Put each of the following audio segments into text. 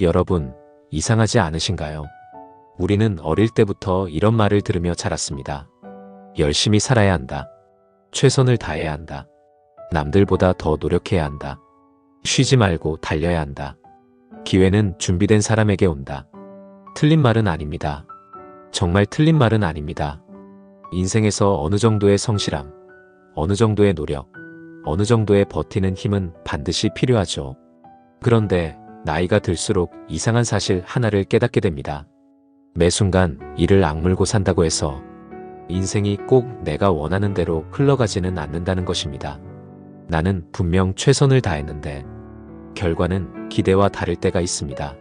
여러분, 이상하지 않으신가요? 우리는 어릴 때부터 이런 말을 들으며 자랐습니다. 열심히 살아야 한다. 최선을 다해야 한다. 남들보다 더 노력해야 한다. 쉬지 말고 달려야 한다. 기회는 준비된 사람에게 온다. 틀린 말은 아닙니다. 정말 틀린 말은 아닙니다. 인생에서 어느 정도의 성실함, 어느 정도의 노력, 어느 정도의 버티는 힘은 반드시 필요하죠. 그런데 나이가 들수록 이상한 사실 하나를 깨닫게 됩니다. 매 순간 이를 악물고 산다고 해서 인생이 꼭 내가 원하는 대로 흘러가지는 않는다는 것입니다. 나는 분명 최선을 다했는데 결과는 기대와 다를 때가 있습니다.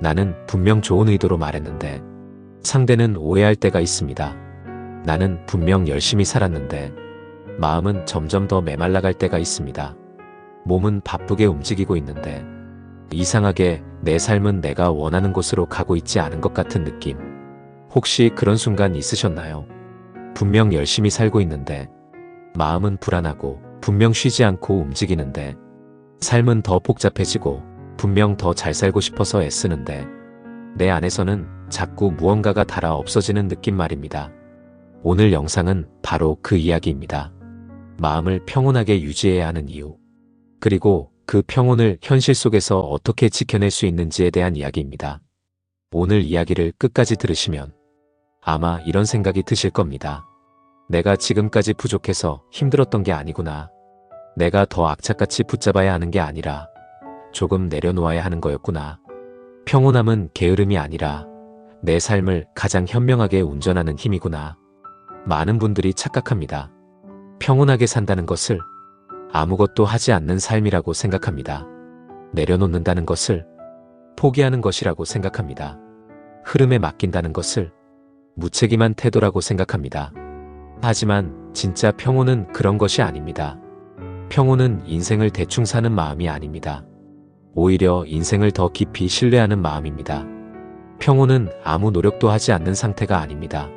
나는 분명 좋은 의도로 말했는데 상대는 오해할 때가 있습니다. 나는 분명 열심히 살았는데 마음은 점점 더 메말라갈 때가 있습니다. 몸은 바쁘게 움직이고 있는데 이상하게 내 삶은 내가 원하는 곳으로 가고 있지 않은 것 같은 느낌. 혹시 그런 순간 있으셨나요? 분명 열심히 살고 있는데 마음은 불안하고 분명 쉬지 않고 움직이는데 삶은 더 복잡해지고 분명 더 잘 살고 싶어서 애쓰는데 내 안에서는 자꾸 무언가가 닳아 없어지는 느낌 말입니다. 오늘 영상은 바로 그 이야기입니다. 마음을 평온하게 유지해야 하는 이유, 그리고 그 평온을 현실 속에서 어떻게 지켜낼 수 있는지에 대한 이야기입니다. 오늘 이야기를 끝까지 들으시면 아마 이런 생각이 드실 겁니다. 내가 지금까지 부족해서 힘들었던 게 아니구나. 내가 더 악착같이 붙잡아야 하는 게 아니라 조금 내려놓아야 하는 거였구나. 평온함은 게으름이 아니라 내 삶을 가장 현명하게 운전하는 힘이구나. 많은 분들이 착각합니다. 평온하게 산다는 것을 아무것도 하지 않는 삶이라고 생각합니다. 내려놓는다는 것을 포기하는 것이라고 생각합니다. 흐름에 맡긴다는 것을 무책임한 태도라고 생각합니다. 하지만 진짜 평온은 그런 것이 아닙니다. 평온은 인생을 대충 사는 마음이 아닙니다. 오히려 인생을 더 깊이 신뢰하는 마음입니다. 평온은 아무 노력도 하지 않는 상태가 아닙니다.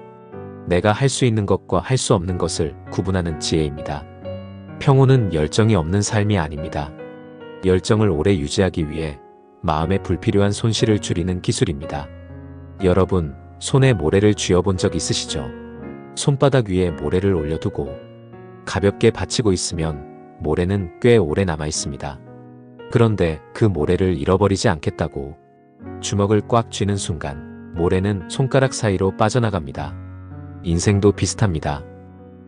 내가 할 수 있는 것과 할 수 없는 것을 구분하는 지혜입니다. 평온은 열정이 없는 삶이 아닙니다. 열정을 오래 유지하기 위해 마음에 불필요한 손실을 줄이는 기술입니다. 여러분, 손에 모래를 쥐어본 적 있으시죠? 손바닥 위에 모래를 올려두고 가볍게 받치고 있으면 모래는 꽤 오래 남아 있습니다. 그런데 그 모래를 잃어버리지 않겠다고 주먹을 꽉 쥐는 순간 모래는 손가락 사이로 빠져나갑니다. 인생도 비슷합니다.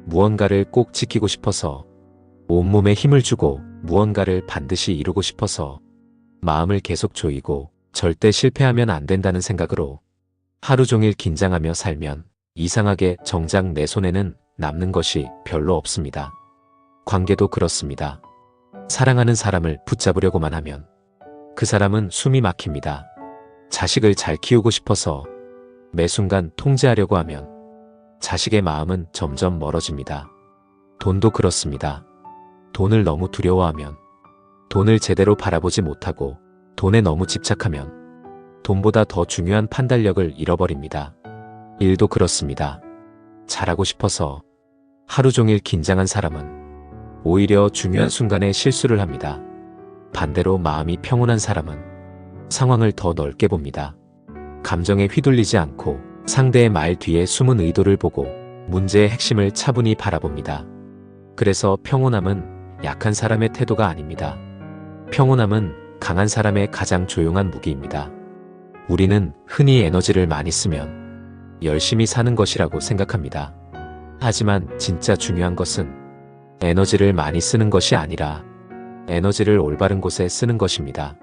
무언가를 꼭 지키고 싶어서 온몸에 힘을 주고 무언가를 반드시 이루고 싶어서 마음을 계속 조이고 절대 실패하면 안 된다는 생각으로 하루 종일 긴장하며 살면 이상하게 정작 내 손에는 남는 것이 별로 없습니다. 관계도 그렇습니다. 사랑하는 사람을 붙잡으려고만 하면 그 사람은 숨이 막힙니다. 자식을 잘 키우고 싶어서 매 순간 통제하려고 하면 자식의 마음은 점점 멀어집니다. 돈도 그렇습니다. 돈을 너무 두려워하면, 돈을 제대로 바라보지 못하고 돈에 너무 집착하면 돈보다 더 중요한 판단력을 잃어버립니다. 일도 그렇습니다. 잘하고 싶어서 하루 종일 긴장한 사람은 오히려 중요한 순간에 실수를 합니다. 반대로 마음이 평온한 사람은 상황을 더 넓게 봅니다. 감정에 휘둘리지 않고 상대의 말 뒤에 숨은 의도를 보고 문제의 핵심을 차분히 바라봅니다. 그래서 평온함은 약한 사람의 태도가 아닙니다. 평온함은 강한 사람의 가장 조용한 무기입니다. 우리는 흔히 에너지를 많이 쓰면 열심히 사는 것이라고 생각합니다. 하지만 진짜 중요한 것은 에너지를 많이 쓰는 것이 아니라 에너지를 올바른 곳에 쓰는 것입니다.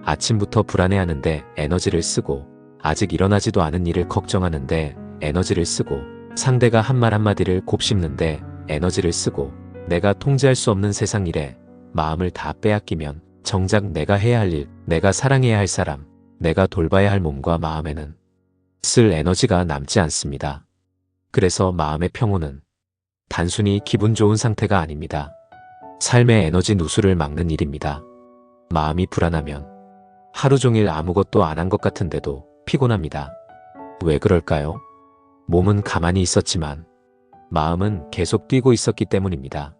아침부터 불안해하는데 에너지를 쓰고 아직 일어나지도 않은 일을 걱정하는데 에너지를 쓰고 상대가 한 말 한마디를 곱씹는데 에너지를 쓰고 내가 통제할 수 없는 세상 일에 마음을 다 빼앗기면 정작 내가 해야 할 일, 내가 사랑해야 할 사람, 내가 돌봐야 할 몸과 마음에는 쓸 에너지가 남지 않습니다. 그래서 마음의 평온은 단순히 기분 좋은 상태가 아닙니다. 삶의 에너지 누수를 막는 일입니다. 마음이 불안하면 하루 종일 아무것도 안 한 것 같은데도 피곤합니다. 왜 그럴까요? 몸은 가만히 있었지만 마음은 계속 뛰고 있었기 때문입니다.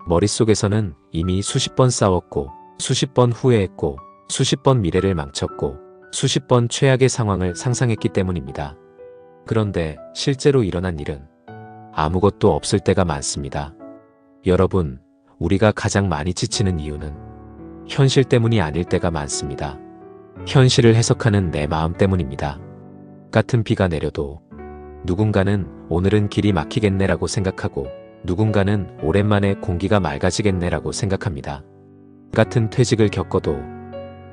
머릿속에서는 이미 수십 번 싸웠고 수십 번 후회했고 수십 번 미래를 망쳤고 수십 번 최악의 상황을 상상했기 때문입니다. 그런데 실제로 일어난 일은 아무것도 없을 때가 많습니다. 여러분, 우리가 가장 많이 지치는 이유는 현실 때문이 아닐 때가 많습니다. 현실을 해석하는 내 마음 때문입니다. 같은 비가 내려도 누군가는 오늘은 길이 막히겠네라고 생각하고 누군가는 오랜만에 공기가 맑아지겠네라고 생각합니다. 같은 퇴직을 겪어도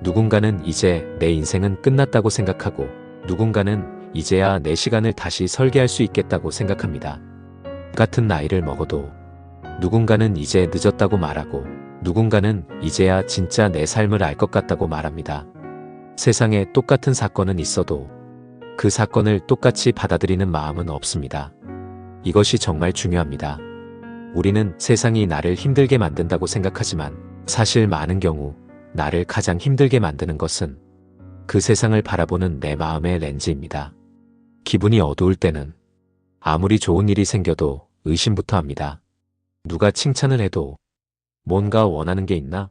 누군가는 이제 내 인생은 끝났다고 생각하고 누군가는 이제야 내 시간을 다시 설계할 수 있겠다고 생각합니다. 같은 나이를 먹어도 누군가는 이제 늦었다고 말하고 누군가는 이제야 진짜 내 삶을 알 것 같다고 말합니다. 세상에 똑같은 사건은 있어도 그 사건을 똑같이 받아들이는 마음은 없습니다. 이것이 정말 중요합니다. 우리는 세상이 나를 힘들게 만든다고 생각하지만 사실 많은 경우 나를 가장 힘들게 만드는 것은 그 세상을 바라보는 내 마음의 렌즈입니다. 기분이 어두울 때는 아무리 좋은 일이 생겨도 의심부터 합니다. 누가 칭찬을 해도 뭔가 원하는 게 있나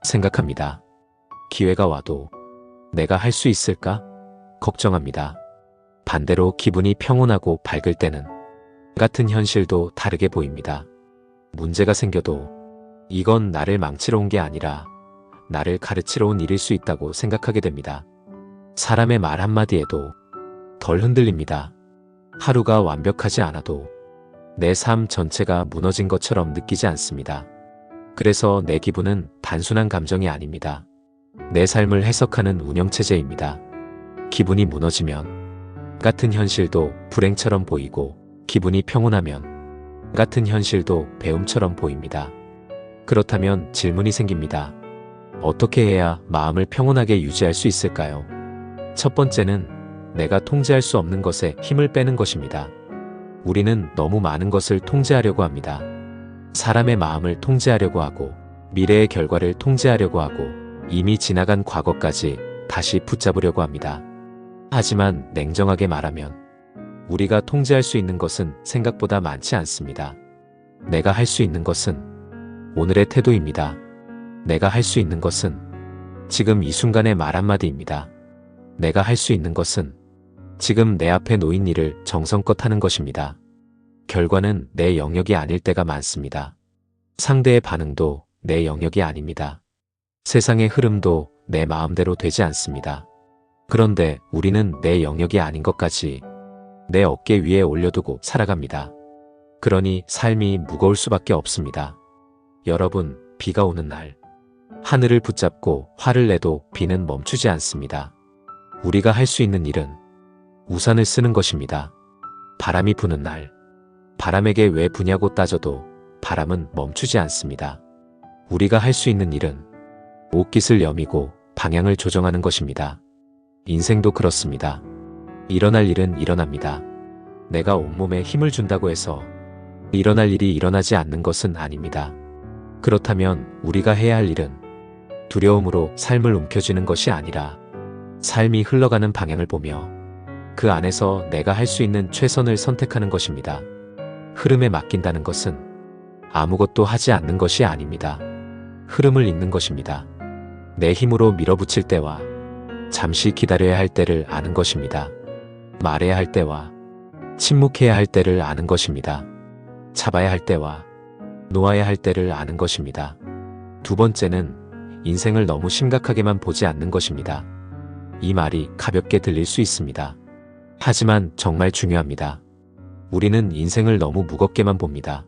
생각합니다. 기회가 와도 내가 할 수 있을까 걱정합니다. 반대로 기분이 평온하고 밝을 때는 같은 현실도 다르게 보입니다. 문제가 생겨도 이건 나를 망치러 온 게 아니라 나를 가르치러 온 일일 수 있다고 생각하게 됩니다. 사람의 말 한마디에도 덜 흔들립니다. 하루가 완벽하지 않아도 내 삶 전체가 무너진 것처럼 느끼지 않습니다. 그래서 내 기분은 단순한 감정이 아닙니다. 내 삶을 해석하는 운영체제입니다. 기분이 무너지면 같은 현실도 불행처럼 보이고 기분이 평온하면 같은 현실도 배움처럼 보입니다. 그렇다면 질문이 생깁니다. 어떻게 해야 마음을 평온하게 유지할 수 있을까요? 첫 번째는 내가 통제할 수 없는 것에 힘을 빼는 것입니다. 우리는 너무 많은 것을 통제하려고 합니다. 사람의 마음을 통제하려고 하고 미래의 결과를 통제하려고 하고 이미 지나간 과거까지 다시 붙잡으려고 합니다. 하지만 냉정하게 말하면 우리가 통제할 수 있는 것은 생각보다 많지 않습니다. 내가 할 수 있는 것은 오늘의 태도입니다. 내가 할 수 있는 것은 지금 이 순간의 말 한마디입니다. 내가 할 수 있는 것은 지금 내 앞에 놓인 일을 정성껏 하는 것입니다. 결과는 내 영역이 아닐 때가 많습니다. 상대의 반응도 내 영역이 아닙니다. 세상의 흐름도 내 마음대로 되지 않습니다. 그런데 우리는 내 영역이 아닌 것까지 내 어깨 위에 올려두고 살아갑니다. 그러니 삶이 무거울 수밖에 없습니다. 여러분, 비가 오는 날 하늘을 붙잡고 화를 내도 비는 멈추지 않습니다. 우리가 할 수 있는 일은 우산을 쓰는 것입니다. 바람이 부는 날 바람에게 왜 부냐고 따져도 바람은 멈추지 않습니다. 우리가 할 수 있는 일은 옷깃을 여미고 방향을 조정하는 것입니다. 인생도 그렇습니다. 일어날 일은 일어납니다. 내가 온몸에 힘을 준다고 해서 일어날 일이 일어나지 않는 것은 아닙니다. 그렇다면 우리가 해야 할 일은 두려움으로 삶을 움켜쥐는 것이 아니라 삶이 흘러가는 방향을 보며 그 안에서 내가 할 수 있는 최선을 선택하는 것입니다. 흐름에 맡긴다는 것은 아무것도 하지 않는 것이 아닙니다. 흐름을 잇는 것입니다. 내 힘으로 밀어붙일 때와 잠시 기다려야 할 때를 아는 것입니다. 말해야 할 때와 침묵해야 할 때를 아는 것입니다. 잡아야 할 때와 놓아야 할 때를 아는 것입니다. 두 번째는 인생을 너무 심각하게만 보지 않는 것입니다. 이 말이 가볍게 들릴 수 있습니다. 하지만 정말 중요합니다. 우리는 인생을 너무 무겁게만 봅니다.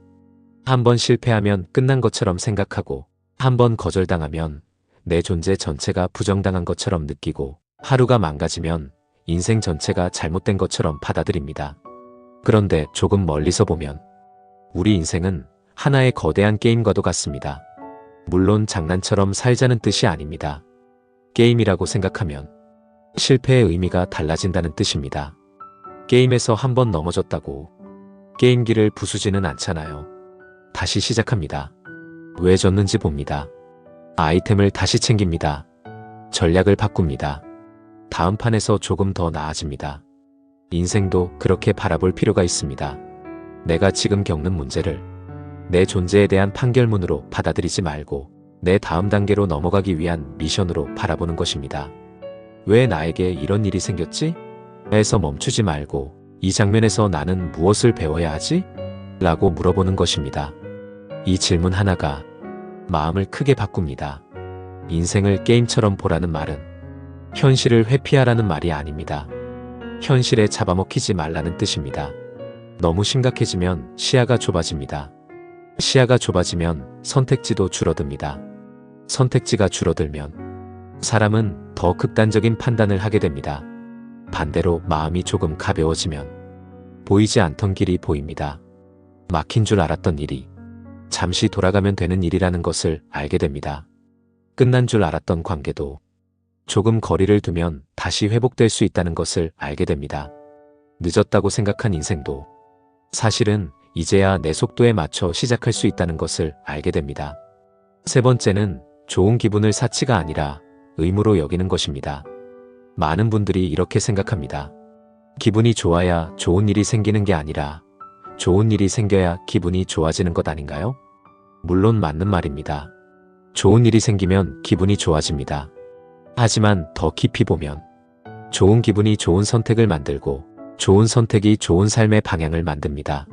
한 번 실패하면 끝난 것처럼 생각하고 한 번 거절당하면 내 존재 전체가 부정당한 것처럼 느끼고 하루가 망가지면 인생 전체가 잘못된 것처럼 받아들입니다. 그런데 조금 멀리서 보면 우리 인생은 하나의 거대한 게임과도 같습니다. 물론 장난처럼 살자는 뜻이 아닙니다. 게임이라고 생각하면 실패의 의미가 달라진다는 뜻입니다. 게임에서 한 번 넘어졌다고 게임기를 부수지는 않잖아요. 다시 시작합니다. 왜 졌는지 봅니다. 아이템을 다시 챙깁니다. 전략을 바꿉니다. 다음 판에서 조금 더 나아집니다. 인생도 그렇게 바라볼 필요가 있습니다. 내가 지금 겪는 문제를 내 존재에 대한 판결문으로 받아들이지 말고 내 다음 단계로 넘어가기 위한 미션으로 바라보는 것입니다. 왜 나에게 이런 일이 생겼지? 에서 멈추지 말고 이 장면에서 나는 무엇을 배워야 하지? 라고 물어보는 것입니다. 이 질문 하나가 마음을 크게 바꿉니다. 인생을 게임처럼 보라는 말은 현실을 회피하라는 말이 아닙니다. 현실에 잡아먹히지 말라는 뜻입니다. 너무 심각해지면 시야가 좁아집니다. 시야가 좁아지면 선택지도 줄어듭니다. 선택지가 줄어들면 사람은 더 극단적인 판단을 하게 됩니다. 반대로 마음이 조금 가벼워지면 보이지 않던 길이 보입니다. 막힌 줄 알았던 일이 잠시 돌아가면 되는 일이라는 것을 알게 됩니다. 끝난 줄 알았던 관계도 조금 거리를 두면 다시 회복될 수 있다는 것을 알게 됩니다. 늦었다고 생각한 인생도 사실은 이제야 내 속도에 맞춰 시작할 수 있다는 것을 알게 됩니다. 세 번째는 좋은 기분을 사치가 아니라 의무로 여기는 것입니다. 많은 분들이 이렇게 생각합니다. 기분이 좋아야 좋은 일이 생기는 게 아니라 좋은 일이 생겨야 기분이 좋아지는 것 아닌가요? 물론 맞는 말입니다. 좋은 일이 생기면 기분이 좋아집니다. 하지만 더 깊이 보면 좋은 기분이 좋은 선택을 만들고 좋은 선택이 좋은 삶의 방향을 만듭니다.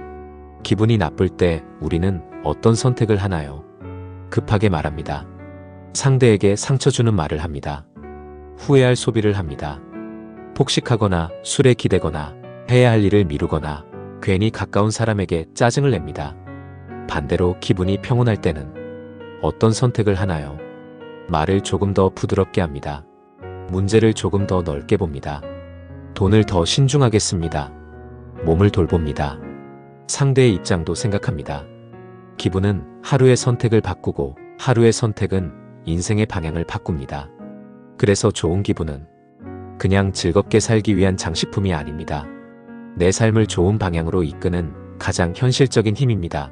기분이 나쁠 때 우리는 어떤 선택을 하나요? 급하게 말합니다. 상대에게 상처 주는 말을 합니다. 후회할 소비를 합니다. 폭식하거나 술에 기대거나 해야 할 일을 미루거나 괜히 가까운 사람에게 짜증을 냅니다. 반대로 기분이 평온할 때는 어떤 선택을 하나요? 말을 조금 더 부드럽게 합니다. 문제를 조금 더 넓게 봅니다. 돈을 더 신중하게 씁니다. 몸을 돌봅니다. 상대의 입장도 생각합니다. 기분은 하루의 선택을 바꾸고 하루의 선택은 인생의 방향을 바꿉니다. 그래서 좋은 기분은 그냥 즐겁게 살기 위한 장식품이 아닙니다. 내 삶을 좋은 방향으로 이끄는 가장 현실적인 힘입니다.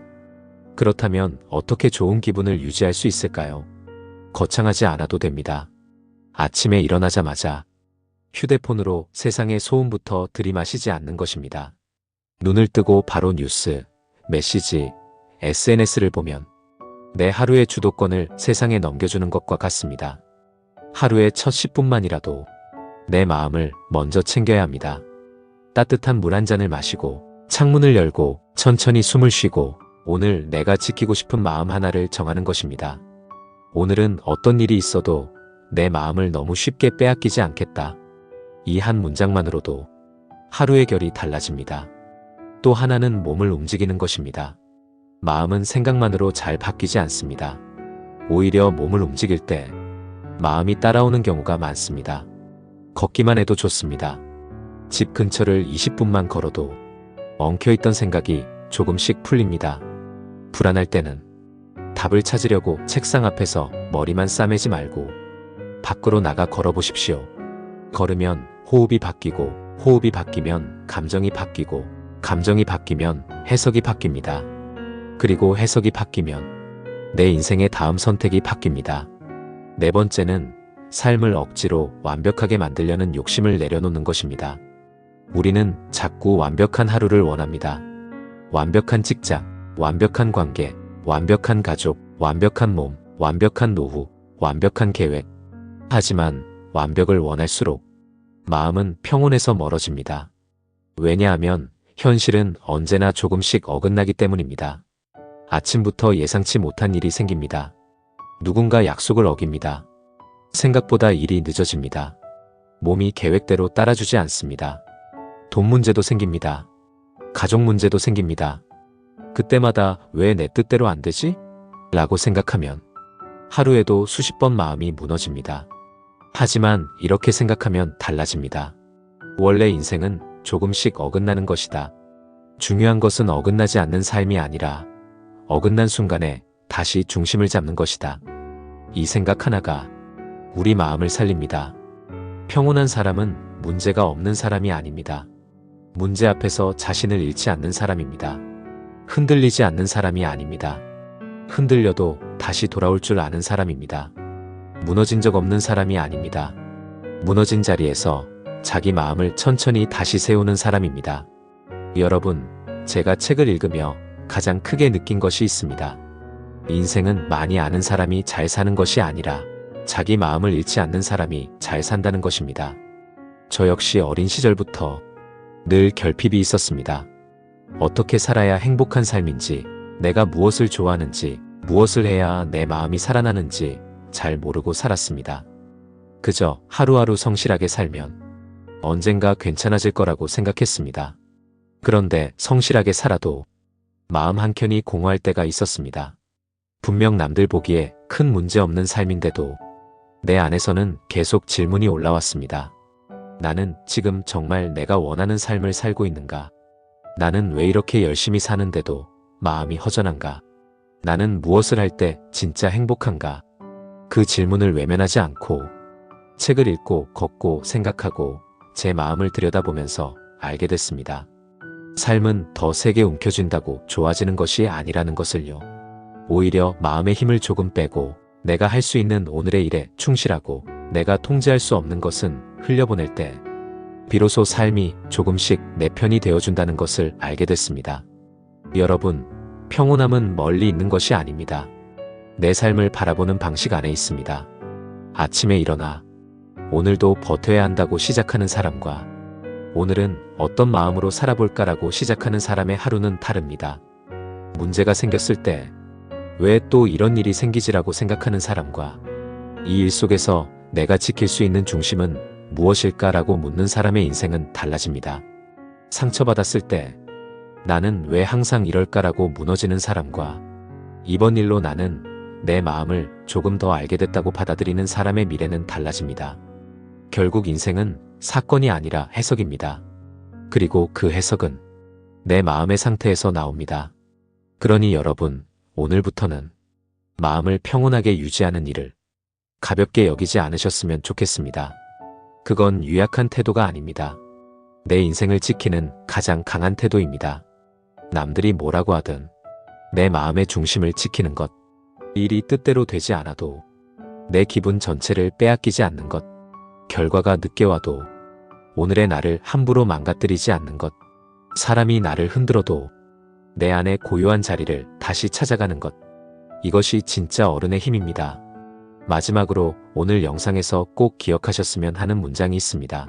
그렇다면 어떻게 좋은 기분을 유지할 수 있을까요? 거창하지 않아도 됩니다. 아침에 일어나자마자 휴대폰으로 세상의 소음부터 들이마시지 않는 것입니다. 눈을 뜨고 바로 뉴스, 메시지, SNS를 보면 내 하루의 주도권을 세상에 넘겨주는 것과 같습니다. 하루의 첫 10분만이라도 내 마음을 먼저 챙겨야 합니다. 따뜻한 물 한 잔을 마시고 창문을 열고 천천히 숨을 쉬고 오늘 내가 지키고 싶은 마음 하나를 정하는 것입니다. 오늘은 어떤 일이 있어도 내 마음을 너무 쉽게 빼앗기지 않겠다. 이 한 문장만으로도 하루의 결이 달라집니다. 또 하나는 몸을 움직이는 것입니다. 마음은 생각만으로 잘 바뀌지 않습니다. 오히려 몸을 움직일 때 마음이 따라오는 경우가 많습니다. 걷기만 해도 좋습니다. 집 근처를 20분만 걸어도 엉켜있던 생각이 조금씩 풀립니다. 불안할 때는 답을 찾으려고 책상 앞에서 머리만 싸매지 말고 밖으로 나가 걸어보십시오. 걸으면 호흡이 바뀌고 호흡이 바뀌면 감정이 바뀌고 감정이 바뀌면 해석이 바뀝니다. 그리고 해석이 바뀌면 내 인생의 다음 선택이 바뀝니다. 네 번째는 삶을 억지로 완벽하게 만들려는 욕심을 내려놓는 것입니다. 우리는 자꾸 완벽한 하루를 원합니다. 완벽한 직장, 완벽한 관계, 완벽한 가족, 완벽한 몸, 완벽한 노후, 완벽한 계획. 하지만 완벽을 원할수록 마음은 평온에서 멀어집니다. 왜냐하면 현실은 언제나 조금씩 어긋나기 때문입니다. 아침부터 예상치 못한 일이 생깁니다. 누군가 약속을 어깁니다. 생각보다 일이 늦어집니다. 몸이 계획대로 따라주지 않습니다. 돈 문제도 생깁니다. 가족 문제도 생깁니다. 그때마다 왜 내 뜻대로 안 되지? 라고 생각하면 하루에도 수십 번 마음이 무너집니다. 하지만 이렇게 생각하면 달라집니다. 원래 인생은 조금씩 어긋나는 것이다. 중요한 것은 어긋나지 않는 삶이 아니라 어긋난 순간에 다시 중심을 잡는 것이다. 이 생각 하나가 우리 마음을 살립니다. 평온한 사람은 문제가 없는 사람이 아닙니다. 문제 앞에서 자신을 잃지 않는 사람입니다. 흔들리지 않는 사람이 아닙니다. 흔들려도 다시 돌아올 줄 아는 사람입니다. 무너진 적 없는 사람이 아닙니다. 무너진 자리에서 자기 마음을 천천히 다시 세우는 사람입니다. 여러분, 제가 책을 읽으며 가장 크게 느낀 것이 있습니다. 인생은 많이 아는 사람이 잘 사는 것이 아니라 자기 마음을 잃지 않는 사람이 잘 산다는 것입니다. 저 역시 어린 시절부터 늘 결핍이 있었습니다. 어떻게 살아야 행복한 삶인지, 내가 무엇을 좋아하는지, 무엇을 해야 내 마음이 살아나는지 잘 모르고 살았습니다. 그저 하루하루 성실하게 살면 언젠가 괜찮아질 거라고 생각했습니다. 그런데 성실하게 살아도 마음 한켠이 공허할 때가 있었습니다. 분명 남들 보기에 큰 문제 없는 삶인데도 내 안에서는 계속 질문이 올라왔습니다. 나는 지금 정말 내가 원하는 삶을 살고 있는가? 나는 왜 이렇게 열심히 사는데도 마음이 허전한가? 나는 무엇을 할 때 진짜 행복한가? 그 질문을 외면하지 않고 책을 읽고 걷고 생각하고 제 마음을 들여다보면서 알게 됐습니다. 삶은 더 세게 움켜쥔다고 좋아지는 것이 아니라는 것을요. 오히려 마음의 힘을 조금 빼고 내가 할 수 있는 오늘의 일에 충실하고 내가 통제할 수 없는 것은 흘려보낼 때 비로소 삶이 조금씩 내 편이 되어준다는 것을 알게 됐습니다. 여러분, 평온함은 멀리 있는 것이 아닙니다. 내 삶을 바라보는 방식 안에 있습니다. 아침에 일어나 오늘도 버텨야 한다고 시작하는 사람과 오늘은 어떤 마음으로 살아볼까라고 시작하는 사람의 하루는 다릅니다. 문제가 생겼을 때 왜 또 이런 일이 생기지라고 생각하는 사람과 이 일 속에서 내가 지킬 수 있는 중심은 무엇일까라고 묻는 사람의 인생은 달라집니다. 상처받았을 때 나는 왜 항상 이럴까라고 무너지는 사람과 이번 일로 나는 내 마음을 조금 더 알게 됐다고 받아들이는 사람의 미래는 달라집니다. 결국 인생은 사건이 아니라 해석입니다. 그리고 그 해석은 내 마음의 상태에서 나옵니다. 그러니 여러분, 오늘부터는 마음을 평온하게 유지하는 일을 가볍게 여기지 않으셨으면 좋겠습니다. 그건 유약한 태도가 아닙니다. 내 인생을 지키는 가장 강한 태도입니다. 남들이 뭐라고 하든 내 마음의 중심을 지키는 것, 일이 뜻대로 되지 않아도 내 기분 전체를 빼앗기지 않는 것, 결과가 늦게 와도 오늘의 나를 함부로 망가뜨리지 않는 것, 사람이 나를 흔들어도 내 안에 고요한 자리를 다시 찾아가는 것, 이것이 진짜 어른의 힘입니다. 마지막으로 오늘 영상에서 꼭 기억하셨으면 하는 문장이 있습니다.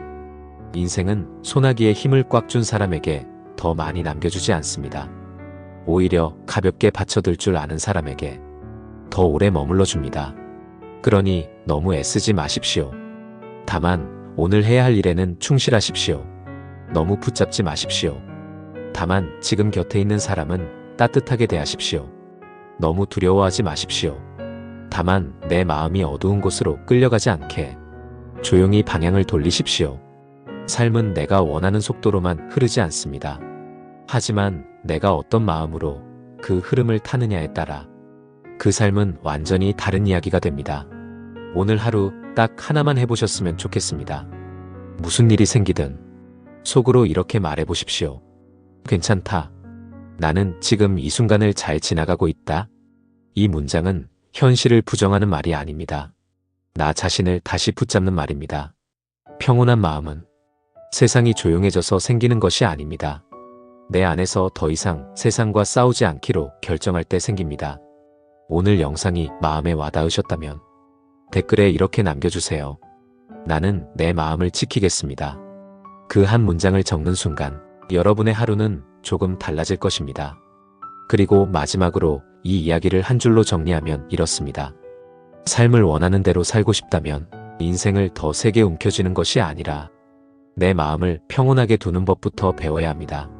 인생은 소나기에 힘을 꽉 준 사람에게 더 많이 남겨주지 않습니다. 오히려 가볍게 받쳐들 줄 아는 사람에게 더 오래 머물러 줍니다. 그러니 너무 애쓰지 마십시오. 다만 오늘 해야 할 일에는 충실하십시오. 너무 붙잡지 마십시오. 다만 지금 곁에 있는 사람은 따뜻하게 대하십시오. 너무 두려워하지 마십시오. 다만 내 마음이 어두운 곳으로 끌려가지 않게 조용히 방향을 돌리십시오. 삶은 내가 원하는 속도로만 흐르지 않습니다. 하지만 내가 어떤 마음으로 그 흐름을 타느냐에 따라 그 삶은 완전히 다른 이야기가 됩니다. 오늘 하루 딱 하나만 해보셨으면 좋겠습니다. 무슨 일이 생기든 속으로 이렇게 말해보십시오. 괜찮다. 나는 지금 이 순간을 잘 지나가고 있다. 이 문장은 현실을 부정하는 말이 아닙니다. 나 자신을 다시 붙잡는 말입니다. 평온한 마음은 세상이 조용해져서 생기는 것이 아닙니다. 내 안에서 더 이상 세상과 싸우지 않기로 결정할 때 생깁니다. 오늘 영상이 마음에 와닿으셨다면 댓글에 이렇게 남겨주세요. 나는 내 마음을 지키겠습니다. 그 한 문장을 적는 순간 여러분의 하루는 조금 달라질 것입니다. 그리고 마지막으로 이 이야기를 한 줄로 정리하면 이렇습니다. 삶을 원하는 대로 살고 싶다면 인생을 더 세게 움켜쥐는 것이 아니라 내 마음을 평온하게 두는 법부터 배워야 합니다.